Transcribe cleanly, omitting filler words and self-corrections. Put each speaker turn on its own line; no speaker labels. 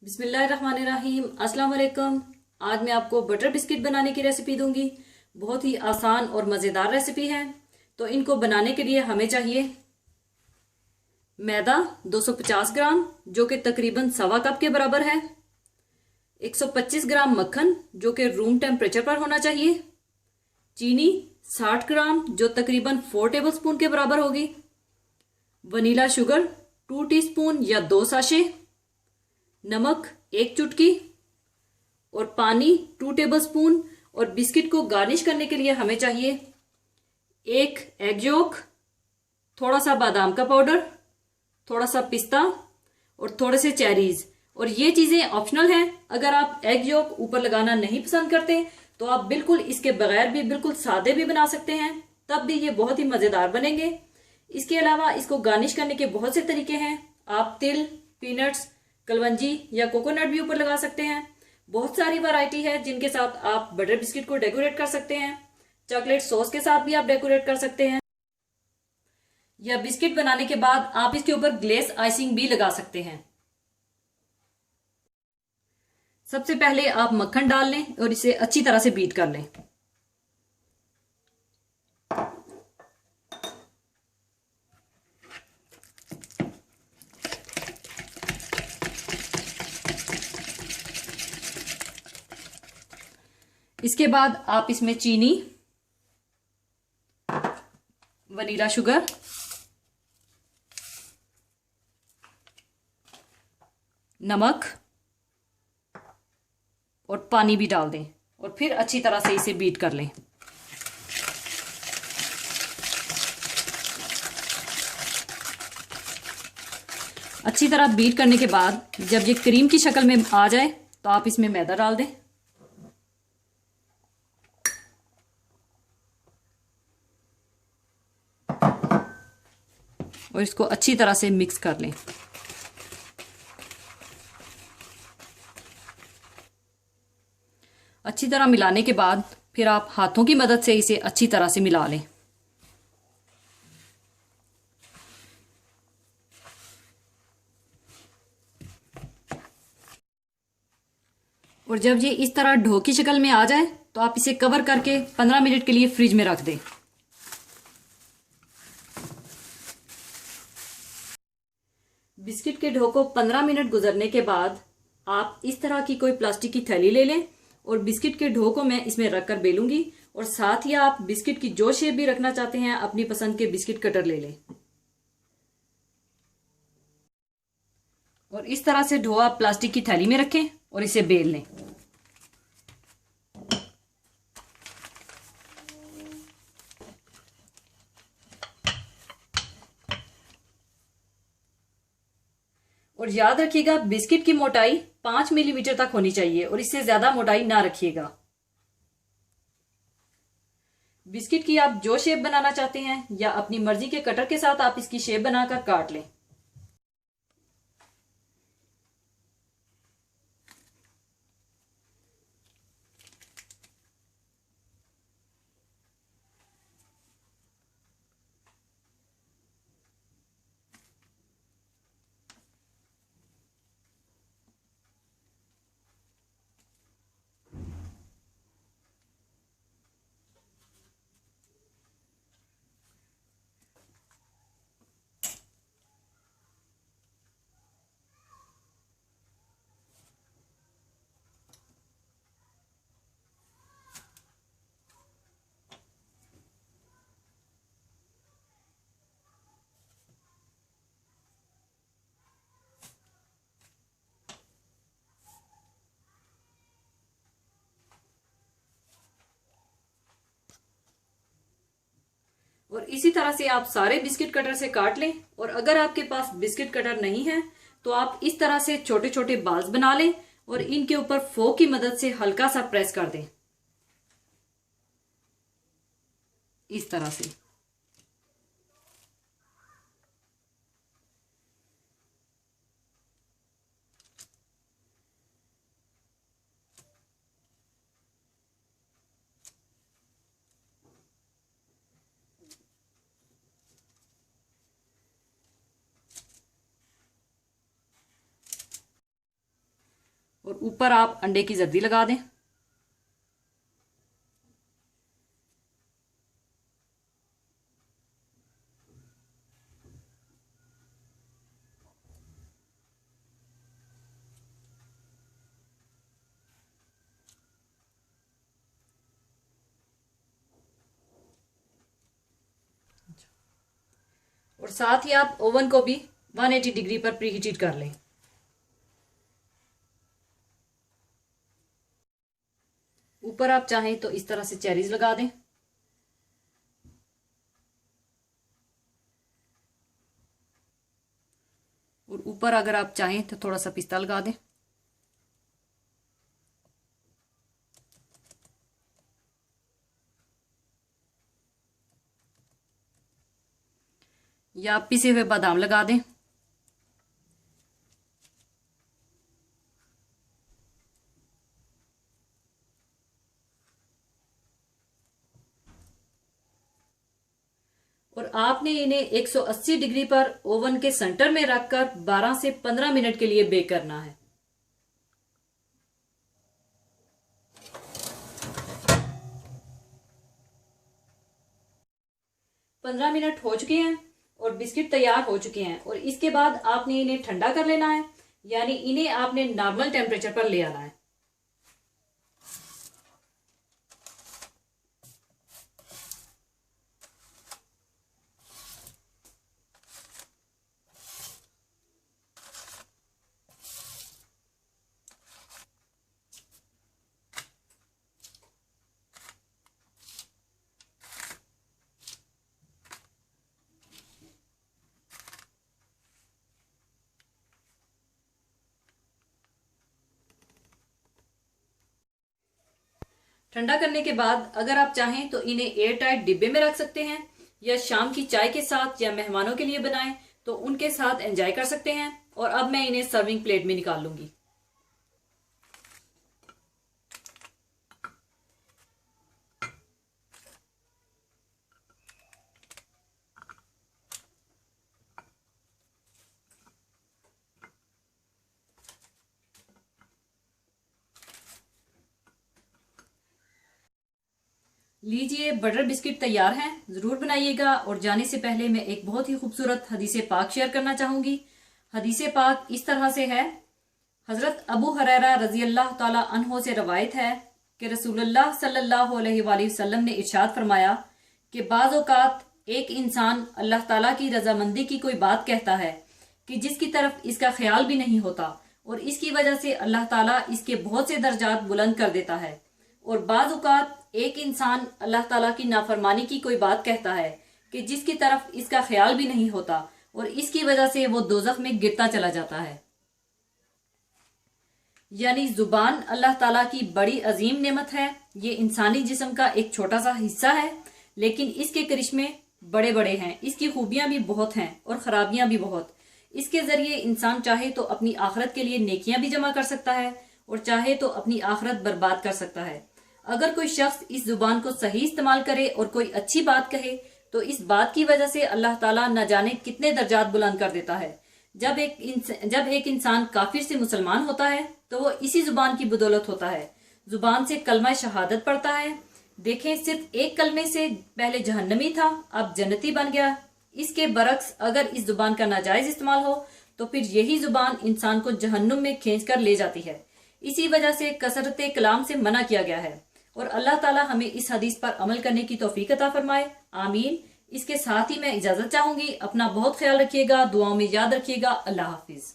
बिस्मिल्लाहिर्रहमानिर्रहीम। अस्सलाम वालेकुम। आज मैं आपको बटर बिस्किट बनाने की रेसिपी दूंगी। बहुत ही आसान और मज़ेदार रेसिपी है। तो इनको बनाने के लिए हमें चाहिए मैदा 250 ग्राम, जो कि तकरीबन सवा कप के बराबर है। 125 ग्राम मक्खन, जो कि रूम टेम्परेचर पर होना चाहिए। चीनी 60 ग्राम, जो तकरीबन 4 टेबल स्पून के बराबर होगी। वनीला शुगर 2 टीस्पून या 2 साशे। नमक 1 चुटकी और पानी 2 टेबलस्पून। और बिस्किट को गार्निश करने के लिए हमें चाहिए 1 एग योक, थोड़ा सा बादाम का पाउडर, थोड़ा सा पिस्ता और थोड़े से चेरीज। और ये चीजें ऑप्शनल हैं। अगर आप एग योक ऊपर लगाना नहीं पसंद करते तो आप बिल्कुल इसके बगैर भी बिल्कुल सादे भी बना सकते हैं, तब भी ये बहुत ही मजेदार बनेंगे। इसके अलावा इसको गार्निश करने के बहुत से तरीके हैं। आप तिल, पीनट्स, कलवंजी या कोकोनट भी ऊपर लगा सकते हैं। बहुत सारी वैरायटी है जिनके साथ आप बटर बिस्किट को डेकोरेट कर सकते हैं। चॉकलेट सॉस के साथ भी आप डेकोरेट कर सकते हैं, या बिस्किट बनाने के बाद आप इसके ऊपर ग्लेस आइसिंग भी लगा सकते हैं। सबसे पहले आप मक्खन डाल लें और इसे अच्छी तरह से बीट कर लें। इसके बाद आप इसमें चीनी, वनीला शुगर, नमक और पानी भी डाल दें और फिर अच्छी तरह से इसे बीट कर लें। अच्छी तरह बीट करने के बाद जब ये क्रीम की शक्ल में आ जाए तो आप इसमें मैदा डाल दें। और इसको अच्छी तरह से मिक्स कर लें। अच्छी तरह मिलाने के बाद फिर आप हाथों की मदद से इसे अच्छी तरह से मिला लें। और जब ये इस तरह डो की शक्ल में आ जाए तो आप इसे कवर करके 15 मिनट के लिए फ्रिज में रख दें। बिस्किट के डो को 15 मिनट गुजरने के बाद आप इस तरह की कोई प्लास्टिक की थैली ले लें और बिस्किट के डो को मैं इसमें रखकर बेलूंगी। और साथ ही आप बिस्किट की जो शेप भी रखना चाहते हैं अपनी पसंद के बिस्किट कटर ले लें। और इस तरह से डो आप प्लास्टिक की थैली में रखें और इसे बेल लें। और याद रखिएगा बिस्किट की मोटाई 5 मिलीमीटर तक होनी चाहिए और इससे ज्यादा मोटाई ना रखिएगा। बिस्किट की आप जो शेप बनाना चाहते हैं या अपनी मर्जी के कटर के साथ आप इसकी शेप बनाकर काट लें। और इसी तरह से आप सारे बिस्किट कटर से काट लें। और अगर आपके पास बिस्किट कटर नहीं है तो आप इस तरह से छोटे छोटे बाल्स बना लें और इनके ऊपर फोक की मदद से हल्का सा प्रेस कर दें, इस तरह से। और ऊपर आप अंडे की जर्दी लगा दें। और साथ ही आप ओवन को भी 180 डिग्री पर प्रीहीटेड कर लें। ऊपर आप चाहें तो इस तरह से चेरीज लगा दें। और ऊपर अगर आप चाहें तो थोड़ा सा पिस्ता लगा दें। या पिसे हुए बादाम लगा दें। और आपने इन्हें 180 डिग्री पर ओवन के सेंटर में रखकर 12 से 15 मिनट के लिए बेक करना है। 15 मिनट हो चुके हैं और बिस्किट तैयार हो चुके हैं। और इसके बाद आपने इन्हें ठंडा कर लेना है, यानी इन्हें आपने नॉर्मल टेम्परेचर पर ले आना है। ठंडा करने के बाद अगर आप चाहें तो इन्हें एयर टाइट डिब्बे में रख सकते हैं, या शाम की चाय के साथ या मेहमानों के लिए बनाएं तो उनके साथ एंजॉय कर सकते हैं। और अब मैं इन्हें सर्विंग प्लेट में निकाल लूंगी। लीजिए, बटर बिस्किट तैयार हैं। ज़रूर बनाइएगा। और जाने से पहले मैं एक बहुत ही खूबसूरत हदीस पाक शेयर करना चाहूँगी। हदीस पाक इस तरह से है। हज़रत अबू हुरैरा रज़ी अल्लाह ताला अन्हो से रवायत है कि रसूलुल्लाह सल्लल्लाहु अलैहि वसल्लम ने इरशाद फरमाया कि बाज़ औक़ात एक इंसान अल्लाह ताला की रजामंदी की कोई बात कहता है कि जिसकी तरफ इसका ख्याल भी नहीं होता, और इसकी वजह से अल्लाह ताला इसके बहुत से दर्जात बुलंद कर देता है। और बाज़ औक़ात एक इंसान अल्लाह ताला की नाफरमानी की कोई बात कहता है कि जिसकी तरफ इसका ख्याल भी नहीं होता, और इसकी वजह से वो दोज़ख में गिरता चला जाता है। यानी जुबान अल्लाह ताला की बड़ी अजीम नेमत है। ये इंसानी जिस्म का एक छोटा सा हिस्सा है, लेकिन इसके करिश्मे बड़े बड़े हैं। इसकी खूबियां भी बहुत हैं और खराबियां भी बहुत। इसके जरिए इंसान चाहे तो अपनी आखिरत के लिए नेकियां भी जमा कर सकता है, और चाहे तो अपनी आखिरत बर्बाद कर सकता है। अगर कोई शख्स इस जुबान को सही इस्तेमाल करे और कोई अच्छी बात कहे, तो इस बात की वजह से अल्लाह ताला न जाने कितने दर्जात बुलंद कर देता है। जब एक इंसान काफिर से मुसलमान होता है तो वो इसी जुबान की बदौलत होता है। जुबान से कलमा शहादत पढ़ता है। देखें, सिर्फ एक कलमे से पहले जहन्नमी था, अब जन्नती बन गया। इसके बरक्स अगर इस जुबान का नाजायज इस्तेमाल हो तो फिर यही जुबान इंसान को जहन्नुम में खींच कर ले जाती है। इसी वजह से कसरत कलाम से मना किया गया है। और अल्लाह ताला हमें इस हदीस पर अमल करने की तौफीक अता फरमाए, आमीन। इसके साथ ही मैं इजाजत चाहूंगी। अपना बहुत ख्याल रखिएगा, दुआओं में याद रखिएगा। अल्लाह हाफिज।